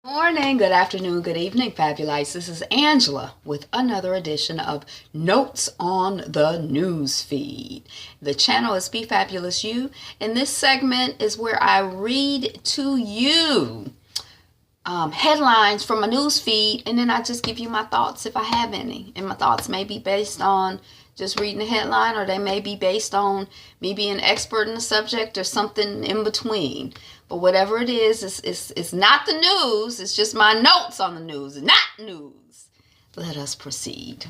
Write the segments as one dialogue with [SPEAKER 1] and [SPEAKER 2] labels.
[SPEAKER 1] Morning, good afternoon, good evening, Fabulites. This is Angela with another edition of Notes on the News Feed. The channel is Be Fabulous You, and this segment is where I read to you headlines from a news feed, and then I just give you my thoughts if I have any. And my thoughts may be based on just reading the headline, or they may be based on me being an expert in the subject or something in between. But whatever it is, it's not the news. It's just my notes on the news. It's not news. Let us proceed.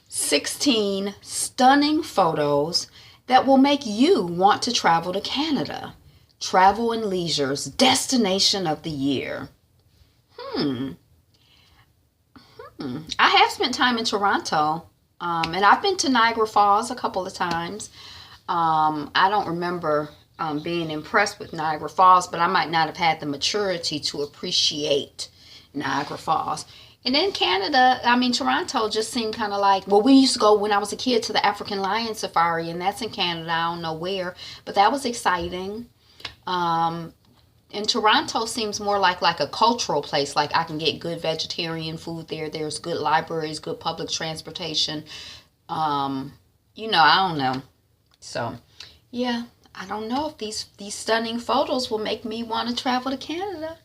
[SPEAKER 1] 16 stunning photos that will make you want to travel to Canada. Travel and Leisure's Destination of the Year. I have spent time in Toronto, and I've been to Niagara Falls a couple of times. I don't remember being impressed with Niagara Falls, but I might not have had the maturity to appreciate Niagara Falls. And then Canada, Toronto just seemed kind of like, well, we used to go when I was a kid to the African Lion Safari, and that's in Canada. I don't know where, but that was exciting. And Toronto seems more like a cultural place. Like I can get good vegetarian food there. There's good libraries, good public transportation. I don't know. So, yeah, I don't know if these stunning photos will make me want to travel to Canada.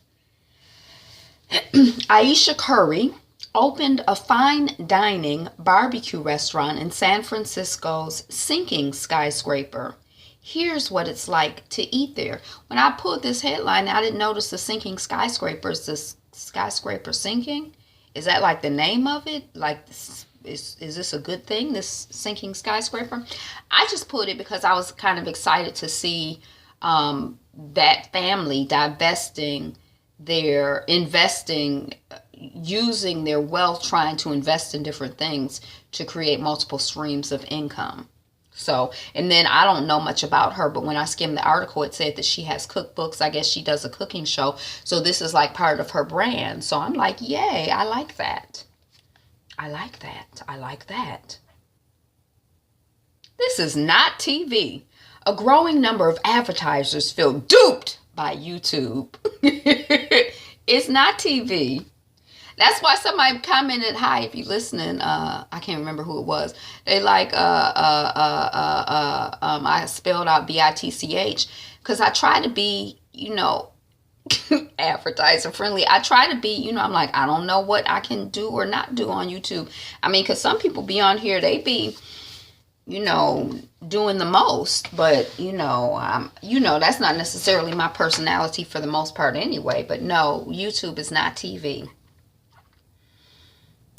[SPEAKER 1] Ayesha Curry opened a fine dining barbecue restaurant in San Francisco's sinking skyscraper. Here's what it's like to eat there. When I pulled this headline, I didn't notice the sinking skyscraper. Is this skyscraper sinking? Is that like the name of it? Like, is this a good thing, this sinking skyscraper? I just put it because I was kind of excited to see that family using their wealth, trying to invest in different things to create multiple streams of income. So, and then I don't know much about her, but when I skimmed the article, it said that she has cookbooks. I guess she does a cooking show. So this is like part of her brand. So I'm like, yay, I like that. I like that. I like that. This is not TV. A growing number of advertisers feel duped by YouTube. It's not TV. That's why somebody commented, hi, if you're listening, I can't remember who it was. They like, I spelled out BITCH because I try to be, advertiser friendly. I try to be, I'm like, I don't know what I can do or not do on YouTube. Because some people be on here, they be, doing the most, but, that's not necessarily my personality for the most part anyway. But no, YouTube is not TV.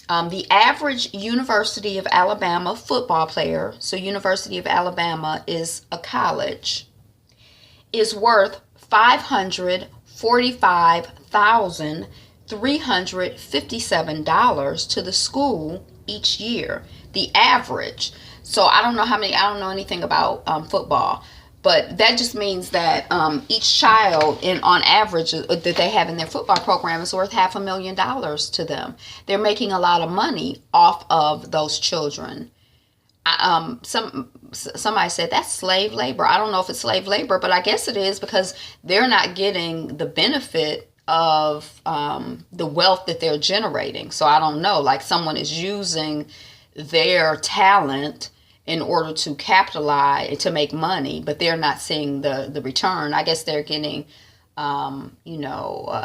[SPEAKER 1] The average University of Alabama football player, so University of Alabama is a college, is worth $545,357 to the school each year. The average. So I don't know anything about football. But that just means that each child, on average, that they have in their football program is worth $500,000 to them. They're making a lot of money off of those children. Somebody said that's slave labor. I don't know if it's slave labor, but I guess it is because they're not getting the benefit of the wealth that they're generating. So I don't know, like someone is using their talent in order to capitalize, to make money, but they're not seeing the return. I guess they're getting, an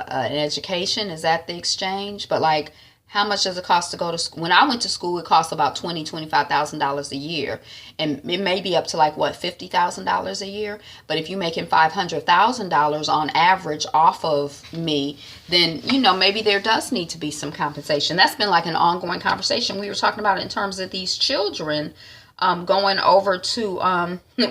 [SPEAKER 1] education. Is that the exchange? But like, how much does it cost to go to school? When I went to school, it cost about $25,000 a year. And it may be up to like, $50,000 a year. But if you're making $500,000 on average off of me, then, maybe there does need to be some compensation. That's been like an ongoing conversation. We were talking about it in terms of these children going over to,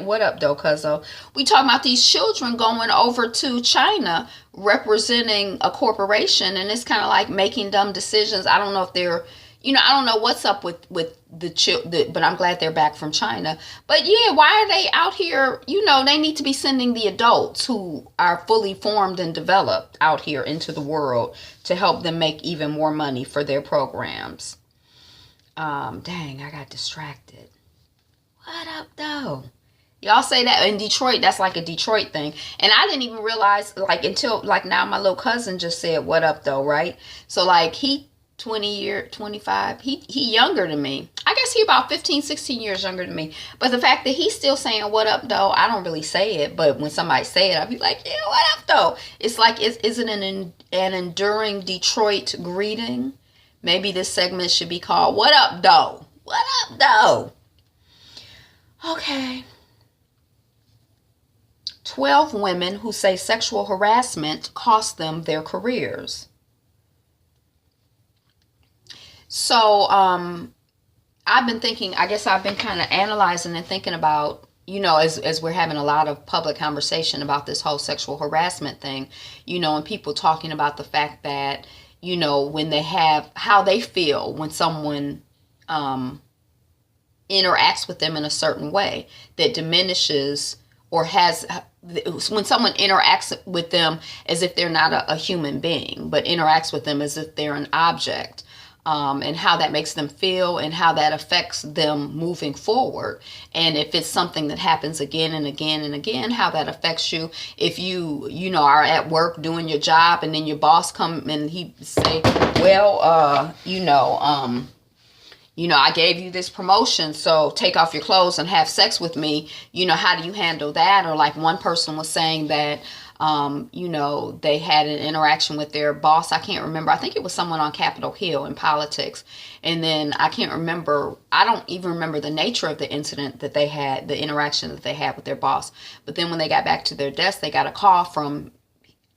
[SPEAKER 1] what up though, cuzzo? We talking about these children going over to China representing a corporation, and it's kind of like making dumb decisions. I don't know if they're, I don't know what's up with the children, but I'm glad they're back from China. But yeah, why are they out here? They need to be sending the adults who are fully formed and developed out here into the world to help them make even more money for their programs. Dang, I got distracted. What up, though? Y'all say that in Detroit, that's like a Detroit thing. And I didn't even realize, like, until, like, now my little cousin just said, what up, though, right? So, like, he 25, he younger than me. I guess he about 15, 16 years younger than me. But the fact that he's still saying, what up, though, I don't really say it. But when somebody say it, I'll be like, yeah, what up, though? It's like, is it an enduring Detroit greeting? Maybe this segment should be called, what up, though? What up, though? Okay. 12 women who say sexual harassment cost them their careers. So, I've been thinking, I guess I've been kind of analyzing and thinking about, as we're having a lot of public conversation about this whole sexual harassment thing, and people talking about the fact that, when they have, how they feel when someone interacts with them in a certain way that diminishes or has, when someone interacts with them as if they're not a human being, but interacts with them as if they're an object, and how that makes them feel and how that affects them moving forward. And if it's something that happens again and again and again, how that affects you. If you are at work doing your job and then your boss come and he say, well, I gave you this promotion, so take off your clothes and have sex with me. How do you handle that? Or like one person was saying that, they had an interaction with their boss. I can't remember. I think it was someone on Capitol Hill in politics. And then I don't even remember the nature of the incident that they had, the interaction that they had with their boss. But then when they got back to their desk, they got a call from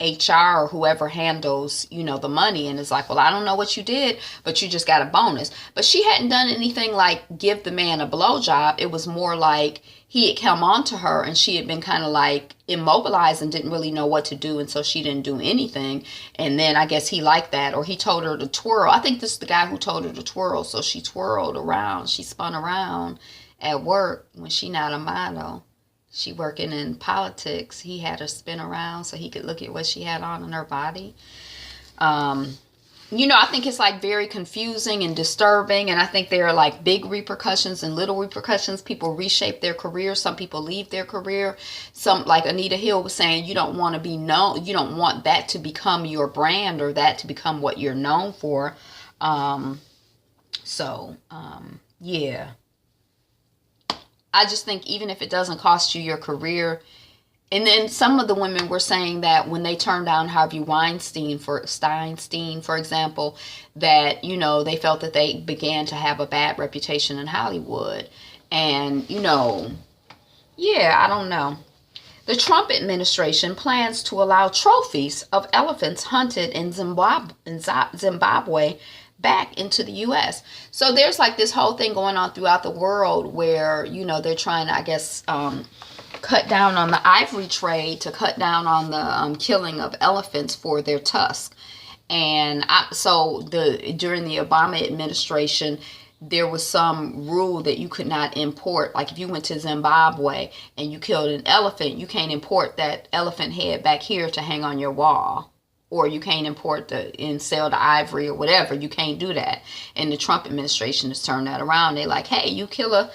[SPEAKER 1] HR or whoever handles, the money, and it's like, well, I don't know what you did, but you just got a bonus. But she hadn't done anything like give the man a blowjob. It was more like he had come on to her and she had been kind of like immobilized and didn't really know what to do, and so she didn't do anything. And then I guess he liked that, or he told her to twirl. I think this is the guy who told her to twirl, so she twirled around. She spun around at work when she not a model. She working in politics. He had her spin around so he could look at what she had on in her body. I think it's like very confusing and disturbing. And I think there are like big repercussions and little repercussions. People reshape their career. Some people leave their career. Some, like Anita Hill was saying, you don't want to be known. You don't want that to become your brand or that to become what you're known for. Yeah. I just think even if it doesn't cost you your career, and then some of the women were saying that when they turned down Harvey Weinstein, for example, that, they felt that they began to have a bad reputation in Hollywood. And, yeah, I don't know. The Trump administration plans to allow trophies of elephants hunted in Zimbabwe back into the U.S. So there's like this whole thing going on throughout the world where, they're trying to, I guess, cut down on the ivory trade, to cut down on the killing of elephants for their tusk. And during the Obama administration, there was some rule that you could not import. Like if you went to Zimbabwe and you killed an elephant, you can't import that elephant head back here to hang on your wall. Or you can't import and sell the ivory or whatever. You can't do that. And the Trump administration has turned that around. They're like, hey, you kill a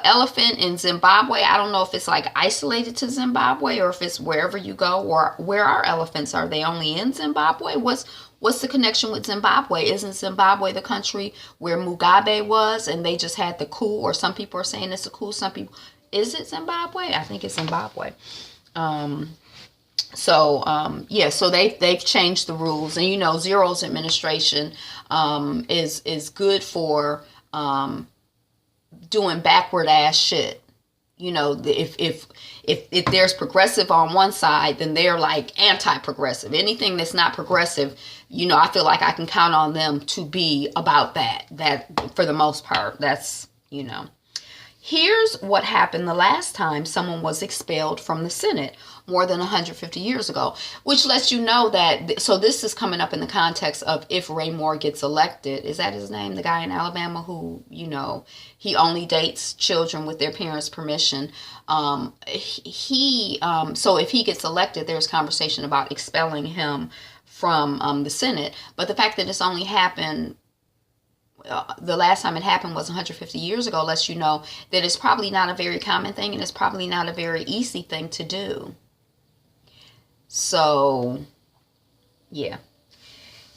[SPEAKER 1] elephant in Zimbabwe. I don't know if it's like isolated to Zimbabwe or if it's wherever you go. Or where are elephants? Are they only in Zimbabwe? What's the connection with Zimbabwe? Isn't Zimbabwe the country where Mugabe was and they just had the coup? Or some people are saying it's a coup. Some people, is it Zimbabwe? I think it's Zimbabwe. So they've changed the rules, and Zero's administration is good for doing backward ass shit. If there's progressive on one side, then they're like anti-progressive. Anything that's not progressive, I feel like I can count on them to be about that. That for the most part, that's Here's what happened the last time someone was expelled from the Senate more than 150 years ago, which lets you know that, so this is coming up in the context of if Ray Moore gets elected. Is that his name? The guy in Alabama who, he only dates children with their parents' permission. So if he gets elected, there's conversation about expelling him from the Senate. But the fact that it's only happened the last time it happened was 150 years ago, lets you know that it's probably not a very common thing, and it's probably not a very easy thing to do. So, yeah.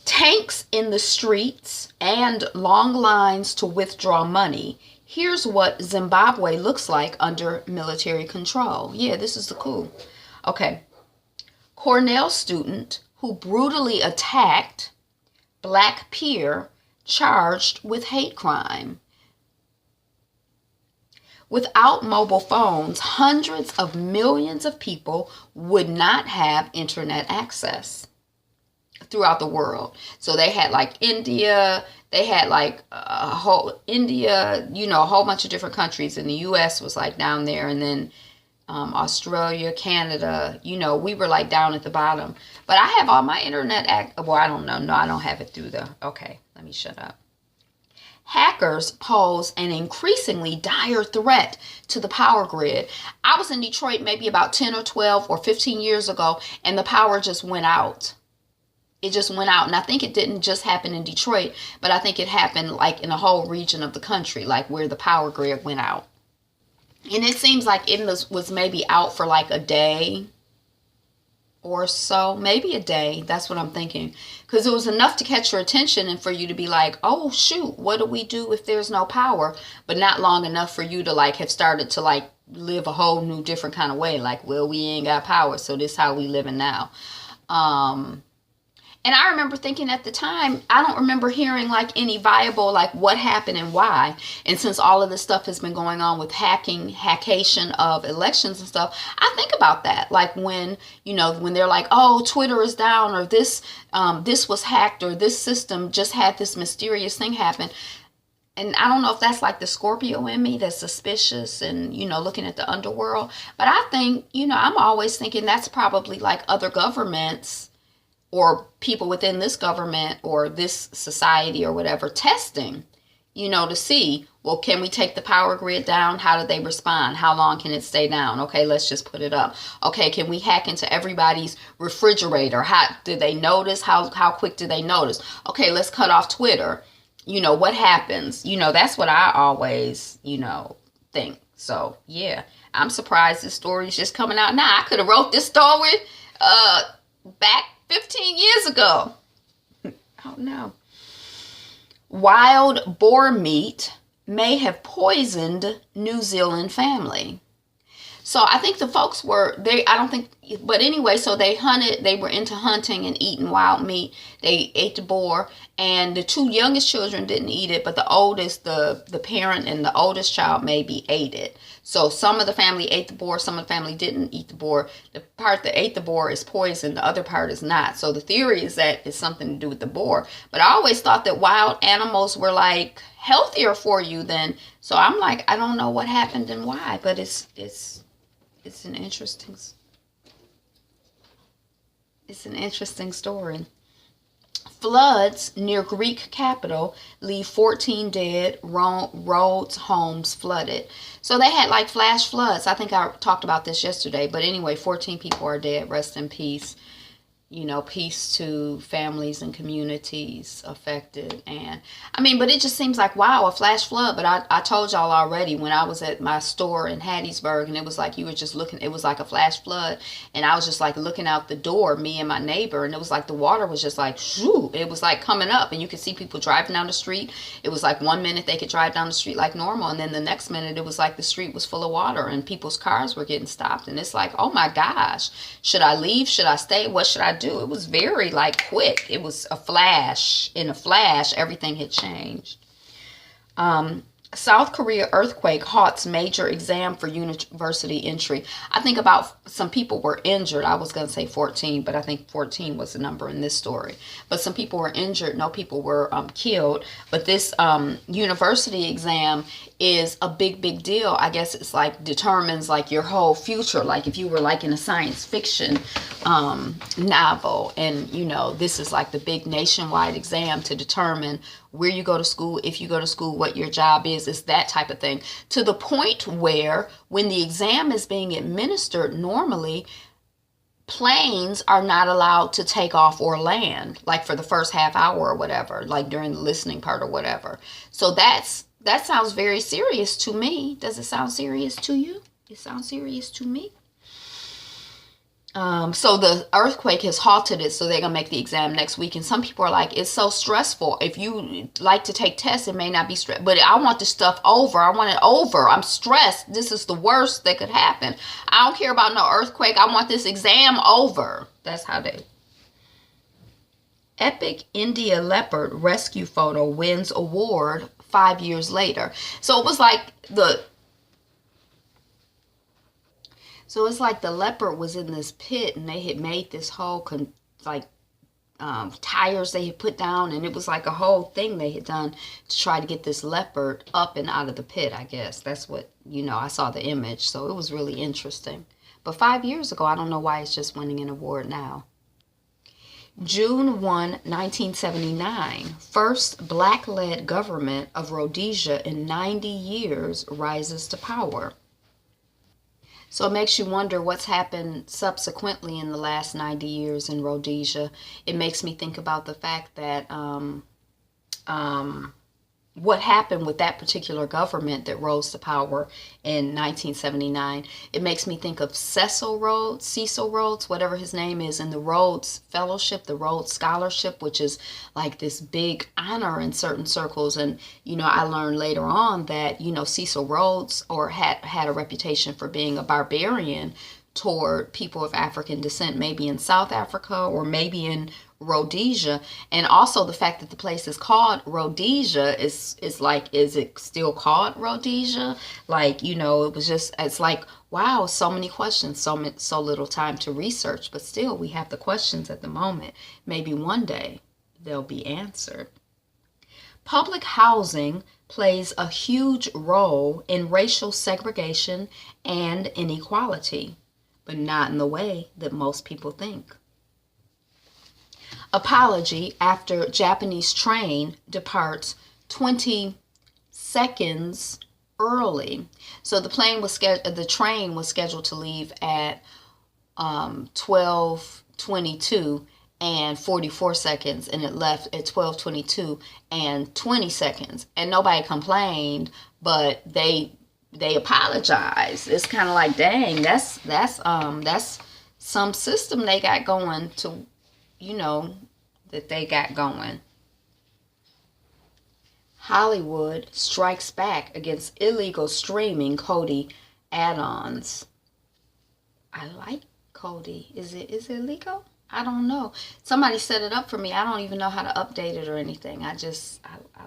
[SPEAKER 1] Tanks in the streets and long lines to withdraw money. Here's what Zimbabwe looks like under military control. Yeah, this is the coup. Okay. Cornell student who brutally attacked black peer charged with hate crime. Without mobile phones, hundreds of millions of people would not have internet access throughout the world. So they had like India, they had like a whole India, you know, a whole bunch of different countries, and the US was like down there, and then Australia, Canada, you know, we were like down at the bottom. But I have all my internet well, I don't know. No, I don't have it through the, okay, let me shut up. Hackers pose an increasingly dire threat to the power grid. I was in Detroit maybe about 10 or 12 or 15 years ago, and the power just went out. It just went out. And I think it didn't just happen in Detroit, but I think it happened like in a whole region of the country, like where the power grid went out. And it seems like it was maybe out for like a day or so, maybe a day. That's what I'm thinking. Because it was enough to catch your attention and for you to be like, oh, shoot, what do we do if there's no power? But not long enough for you to like have started to like live a whole new different kind of way. Like, well, we ain't got power, so this is how we living now. And I remember thinking at the time, I don't remember hearing like any viable, like what happened and why. And since all of this stuff has been going on with hackation of elections and stuff, I think about that. Like when, you know, when they're like, oh, Twitter is down, or this was hacked, or this system just had this mysterious thing happen. And I don't know if that's like the Scorpio in me that's suspicious and, you know, looking at the underworld. But I think, you know, I'm always thinking that's probably like other governments or people within this government or this society or whatever testing, you know, to see, well, can we take the power grid down? How do they respond? How long can it stay down? Okay, let's just put it up. Okay, can we hack into everybody's refrigerator? How do they notice? How quick do they notice? Okay, let's cut off Twitter. You know, what happens? You know, that's what I always, you know, think. So, yeah, I'm surprised this story is just coming out now. I could have wrote this story back 15 years ago. Oh no. Wild boar meat may have poisoned New Zealand family. So I think the folks but anyway, so they were into hunting and eating wild meat. They ate the boar, and the two youngest children didn't eat it, but the oldest, the parent and the oldest child maybe ate it. So some of the family ate the boar, some of the family didn't eat the boar. The part that ate the boar is poison, the other part is not. So the theory is that it's something to do with the boar. But I always thought that wild animals were like healthier for you than, so I'm like, I don't know what happened and why, but it's an interesting story. Floods near Greek capital leave 14 dead, roads, homes flooded. So they had like flash floods. I think I talked about this yesterday. But anyway, 14 people are dead. Rest in peace. You know, peace to families and communities affected. And I mean, but it just seems like, wow, a flash flood. But I told y'all already when I was at my store in Hattiesburg, and it was like you were just looking, it was like a flash flood. And I was just like looking out the door, me and my neighbor, and it was like the water was just like, shoo, it was like coming up, and you could see people driving down the street. It was like 1 minute they could drive down the street like normal, and then the next minute it was like the street was full of water and people's cars were getting stopped. And it's like, oh my gosh, should I leave? Should I stay? What should I do? It was very like quick. It was a flash. In a flash, everything had changed. South Korea earthquake halts major exam for university entry. I think about some people were injured. I was going to say 14, but I think 14 was the number in this story. But some people were injured. No people were killed. But this university exam is a big deal. I guess it's like determines like your whole future. Like if you were like in a science fiction novel, and you know, this is like the big nationwide exam to determine where you go to school, if you go to school, what your job is. It's that type of thing, to the point where when the exam is being administered, normally planes are not allowed to take off or land, like for the first half hour or whatever, like during the listening part or whatever. So that sounds very serious to me. Does it sound serious to you? It sounds serious to me. So the earthquake has halted it, so they're going to make the exam next week. And some people are like, it's so stressful. If you like to take tests, it may not be stressful. But I want this stuff over. I want it over. I'm stressed. This is the worst that could happen. I don't care about no earthquake. I want this exam over. That's how they... Epic India leopard rescue photo wins award 5 years later. So it was like So it's like the leopard was in this pit, and they had made this whole tires they had put down, and it was like a whole thing they had done to try to get this leopard up and out of the pit, I guess. That's what, I saw the image, so it was really interesting. But 5 years ago, I don't know why it's just winning an award now. June 1, 1979, first black-led government of Rhodesia in 90 years rises to power. So it makes you wonder what's happened subsequently in the last 90 years in Rhodesia. It makes me think about the fact that what happened with that particular government that rose to power in 1979. It makes me think of Cecil Rhodes, whatever his name is, and the Rhodes Fellowship, the Rhodes Scholarship, which is like this big honor in certain circles. And, I learned later on that, Cecil Rhodes had a reputation for being a barbarian toward people of African descent, maybe in South Africa or maybe in Rhodesia. And also the fact that the place is called Rhodesia is it still called Rhodesia? It's like, wow, so many questions, so little time to research, but still we have the questions at the moment. Maybe one day they'll be answered. Public housing plays a huge role in racial segregation and inequality, but not in the way that most people think. Apology after Japanese train departs 20 seconds early. So the train was scheduled to leave at 12:22 and 44 seconds, and it left at 12:22 and 20 seconds. And nobody complained, but they apologized. It's kind of like, dang, that's some system they got going to, that they got going. Hollywood strikes back against illegal streaming Kodi add-ons. I like Kodi. Is it illegal? I don't know. Somebody set it up for me. I don't even know how to update it or anything. I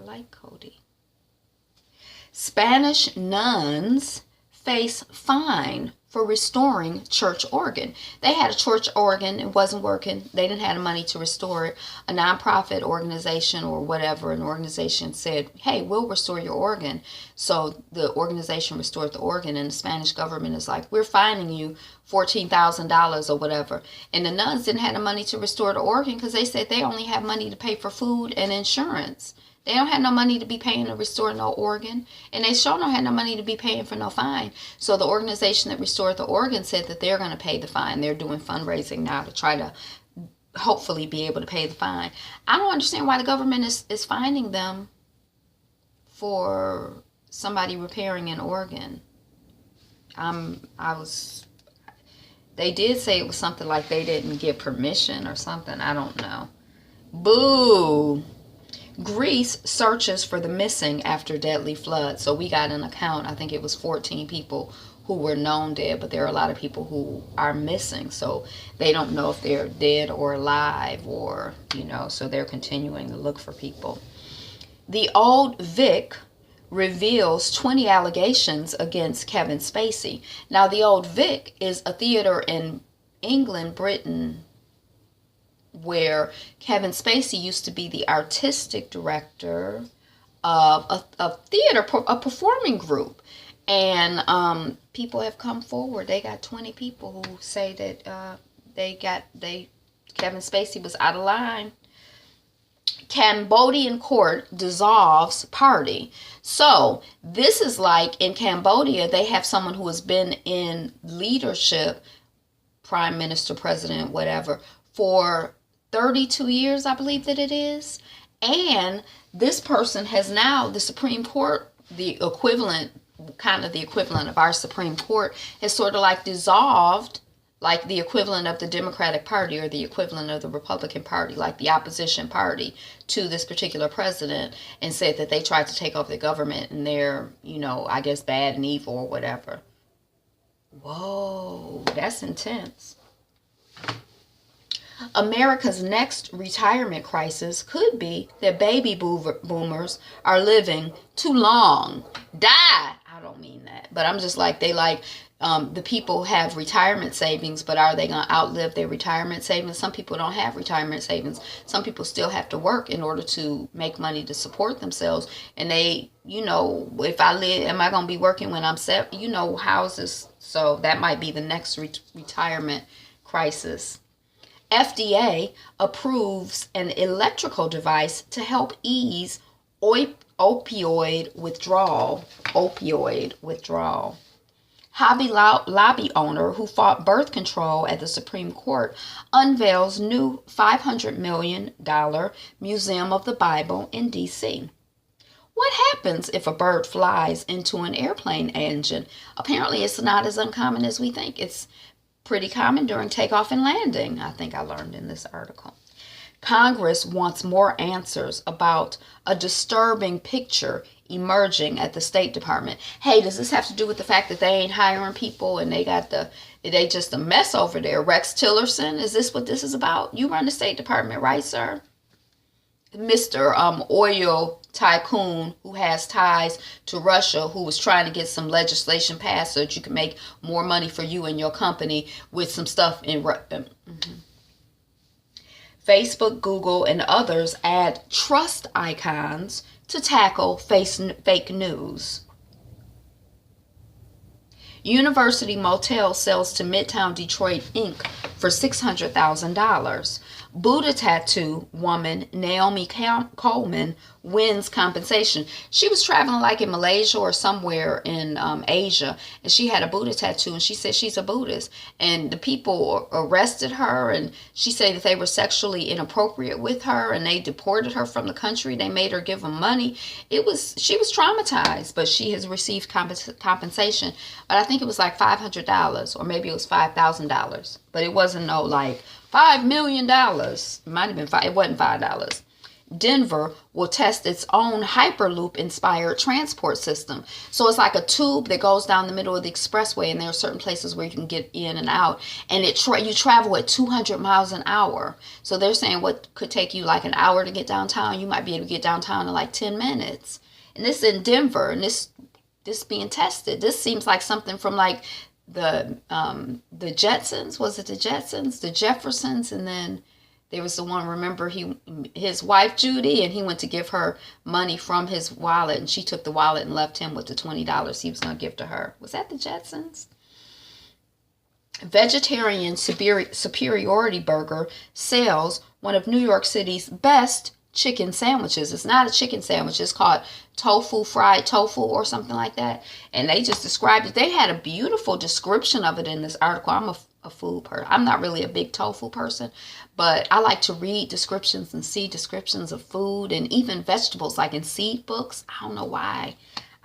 [SPEAKER 1] like Kodi. Spanish nuns face fine for restoring church organ. They had a church organ, it wasn't working. They didn't have the money to restore it. A nonprofit organization or whatever, an organization said, hey, we'll restore your organ. So the organization restored the organ, and the Spanish government is like, we're fining you $14,000 or whatever. And the nuns didn't have the money to restore the organ because they said they only have money to pay for food and insurance. They don't have no money to be paying to restore no organ. And they sure don't have no money to be paying for no fine. So the organization that restored the organ said that they're going to pay the fine. They're doing fundraising now to try to hopefully be able to pay the fine. I don't understand why the government is fining them for somebody repairing an organ. They did say it was something like they didn't get permission or something. I don't know. Boo! Greece searches for the missing after deadly flood. So we got an account, I think it was 14 people who were known dead, but there are a lot of people who are missing. So they don't know if they're dead or alive, or, so they're continuing to look for people. The Old Vic reveals 20 allegations against Kevin Spacey. Now, the Old Vic is a theater in England, Britain, where Kevin Spacey used to be the artistic director of a theater, a performing group. And people have come forward. They got 20 people who say that Kevin Spacey was out of line. Cambodian court dissolves party. So this is like in Cambodia, they have someone who has been in leadership prime minister, president, whatever, for 32 years, I believe that it is. And this person has now, the Supreme Court, the equivalent, kind of the equivalent of our Supreme Court, has sort of like dissolved, like the equivalent of the Democratic Party or the equivalent of the Republican Party, like the opposition party to this particular president, and said that they tried to take over the government and they're, I guess bad and evil or whatever. Whoa, that's intense. America's next retirement crisis could be that baby boomers are living too long. Die! I don't mean that, but I'm just like, the people have retirement savings, but are they going to outlive their retirement savings? Some people don't have retirement savings. Some people still have to work in order to make money to support themselves. And they, if I live, am I going to be working when I'm set? Houses. So that might be the next retirement crisis. FDA approves an electrical device to help ease opioid withdrawal. Hobby Lobby owner who fought birth control at the Supreme Court unveils new $500 million Museum of the Bible in D.C. What happens if a bird flies into an airplane engine? Apparently, it's not as uncommon as we think. It's pretty common during takeoff and landing, I think I learned in this article. Congress wants more answers about a disturbing picture emerging at the State Department. Hey, does this have to do with the fact that they ain't hiring people and they just a mess over there? Rex Tillerson, is this what this is about? You run the State Department, right, sir? Mr. Oil tycoon who has ties to Russia, who was trying to get some legislation passed so that you can make more money for you and your company with some stuff in Russia. Facebook, Google, and others add trust icons to tackle fake news. University Motel sells to Midtown Detroit Inc. for $600,000. Buddha tattoo woman Naomi Coleman wins compensation. She was traveling like in Malaysia or somewhere in Asia, and she had a Buddha tattoo, and she said she's a Buddhist. And the people arrested her, and she said that they were sexually inappropriate with her, and they deported her from the country. They made her give them money. She was traumatized, but she has received compensation. But I think it was like $500, or maybe it was $5,000. But it wasn't no like $5 million. It might have been $5. It wasn't $5. Denver will test its own Hyperloop-inspired transport system. So it's like a tube that goes down the middle of the expressway, and there are certain places where you can get in and out, and you travel at 200 miles an hour. So they're saying what could take you like an hour to get downtown, you might be able to get downtown in like 10 minutes. And this is in Denver, and this being tested. This seems like something from like the Jetsons. Was it the Jetsons? The Jeffersons? And then there was the one, remember, his wife Judy, and he went to give her money from his wallet, and she took the wallet and left him with the $20 he was going to give to her. Was that the Jetsons? Vegetarian Superiority Burger sells one of New York City's best chicken sandwiches. It's not a chicken sandwich. It's called fried tofu or something like that. And they just described it. They had a beautiful description of it in this article. I'm a food person. I'm not really a big tofu person, but I like to read descriptions and see descriptions of food and even vegetables, like in seed books. I don't know why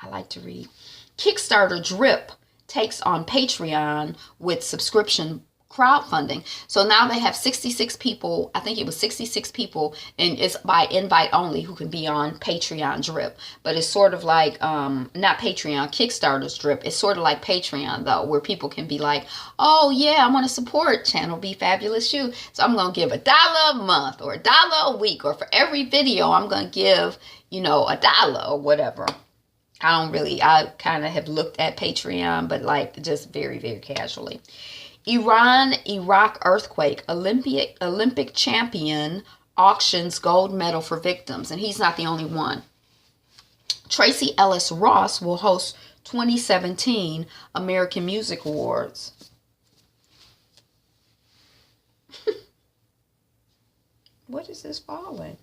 [SPEAKER 1] I like to read. Kickstarter Drip takes on Patreon with subscription crowdfunding. So now they have 66 people, I think it was 66 people, and it's by invite only, who can be on Patreon Drip. But it's sort of like, not Patreon, Kickstarter's Drip. It's sort of like Patreon, though, where people can be like, oh yeah, I want to support Channel B Fabulous You, so I'm going to give $1 a month or $1 a week, or for every video I'm going to give, $1 or whatever. I kind of have looked at Patreon, but like just very, very casually. Iran-Iraq earthquake. Olympic champion auctions gold medal for victims. And he's not the only one. Tracy Ellis Ross will host 2017 American Music Awards. What is this falling?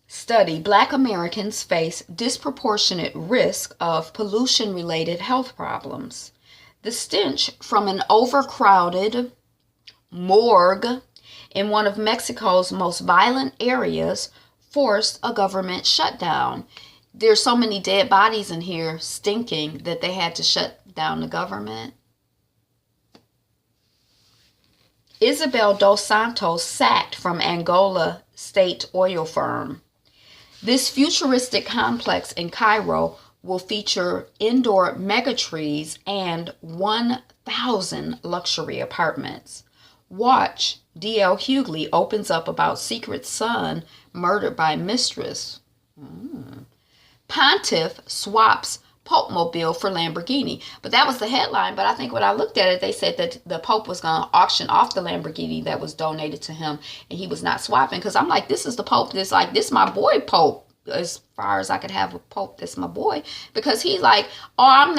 [SPEAKER 1] Study: Black Americans face disproportionate risk of pollution-related health problems. The stench from an overcrowded morgue in one of Mexico's most violent areas forced a government shutdown. There's so many dead bodies in here stinking that they had to shut down the government. Isabel dos Santos sacked from Angola state oil firm. This futuristic complex in Cairo will feature indoor megatrees and 1,000 luxury apartments. Watch, D.L. Hughley opens up about secret son murdered by mistress. Pontiff swaps Pope-mobile for Lamborghini. But that was the headline. But I think when I looked at it, they said that the Pope was going to auction off the Lamborghini that was donated to him, and he was not swapping. Because I'm like, this is the Pope. This my boy Pope. As far as I could have a Pope that's my boy, because he's like, oh, I'm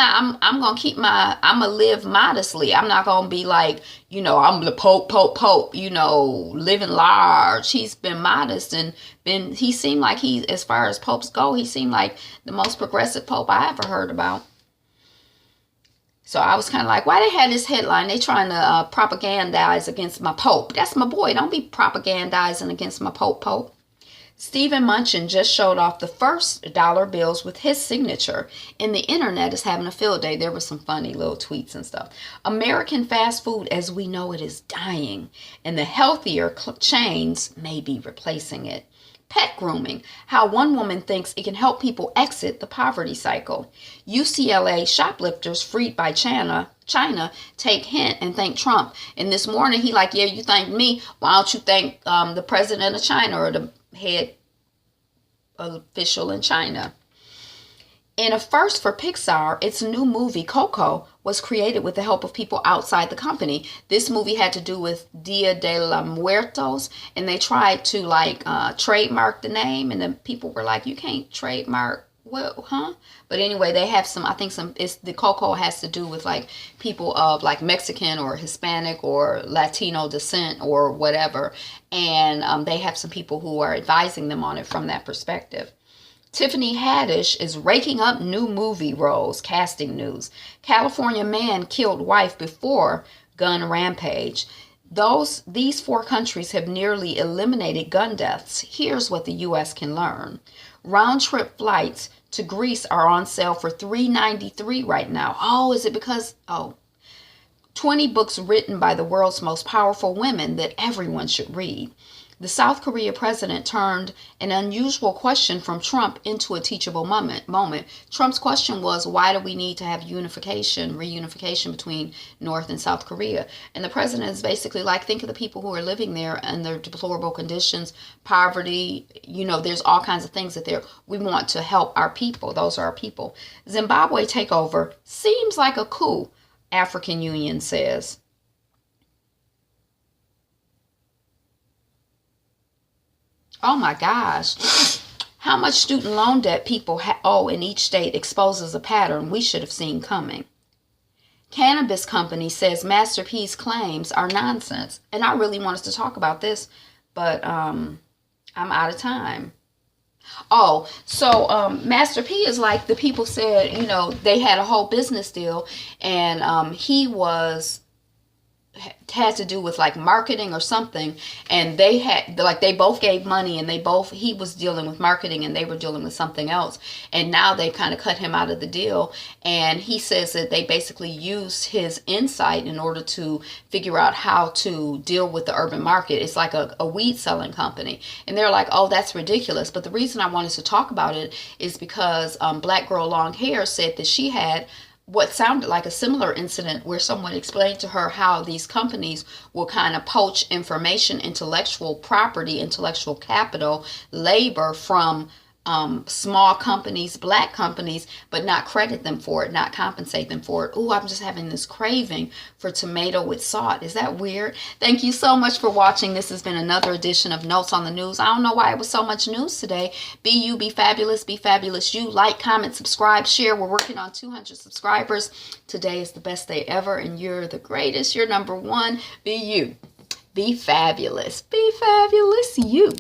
[SPEAKER 1] gonna keep I'm gonna live modestly. I'm not gonna be like, I'm the Pope, living large. He's been modest and he seemed like as far as popes go, he seemed like the most progressive Pope I ever heard about. So I was kind of like, why they had this headline? They trying to propagandize against my Pope. That's my boy. Don't be propagandizing against my Pope. Stephen Munchin just showed off the first dollar bills with his signature, and the internet is having a field day. There were some funny little tweets and stuff. American fast food as we know it is dying, and the healthier chains may be replacing it. Pet grooming, how one woman thinks it can help people exit the poverty cycle. UCLA shoplifters freed by China take hint and thank Trump. And this morning he like, yeah, you thanked me. Why don't you thank the president of China or the head official in China? In a first for Pixar, its new movie Coco was created with the help of people outside the company. This movie had to do with Dia de los Muertos, and they tried to trademark the name, and then people were like, you can't trademark what, huh? But anyway, they have the Coco has to do with like people of like Mexican or Hispanic or Latino descent or whatever. And they have some people who are advising them on it from that perspective. Tiffany Haddish is raking up new movie roles, casting news. California man killed wife before gun rampage. These 4 countries have nearly eliminated gun deaths. Here's what the U.S. can learn. Round-trip flights to Greece are on sale for $393 right now. Oh, is it because, 20 books written by the world's most powerful women that everyone should read. The South Korea president turned an unusual question from Trump into a teachable moment. Trump's question was, why do we need to have reunification between North and South Korea? And the president is basically like, think of the people who are living there under deplorable conditions, poverty, there's all kinds of things we want to help our people. Those are our people. Zimbabwe takeover seems like a coup, African Union says. Oh my gosh. How much student loan debt people owe in each state exposes a pattern we should have seen coming. Cannabis company says Master P's claims are nonsense. And I really wanted to talk about this, but I'm out of time. Master P is like the people said, they had a whole business deal, and he had to do with like marketing or something, and they both gave money, and he was dealing with marketing and they were dealing with something else, and now they kind of cut him out of the deal. And he says that they basically used his insight in order to figure out how to deal with the urban market. It's like a weed selling company, and they're like, oh, that's ridiculous. But the reason I wanted to talk about it is because Black Girl Long Hair said that she had what sounded like a similar incident where someone explained to her how these companies will kind of poach information, intellectual property, intellectual capital, labor from small companies, black companies, but not credit them for it, not compensate them for it. Ooh, I'm just having this craving for tomato with salt. Is that weird? Thank you so much for watching. This has been another edition of Notes on the News. I don't know why it was so much news today. Be you, be fabulous you. Like, comment, subscribe, share. We're working on 200 subscribers. Today is the best day ever, and you're the greatest. You're number one. Be you. Be fabulous. Be fabulous you.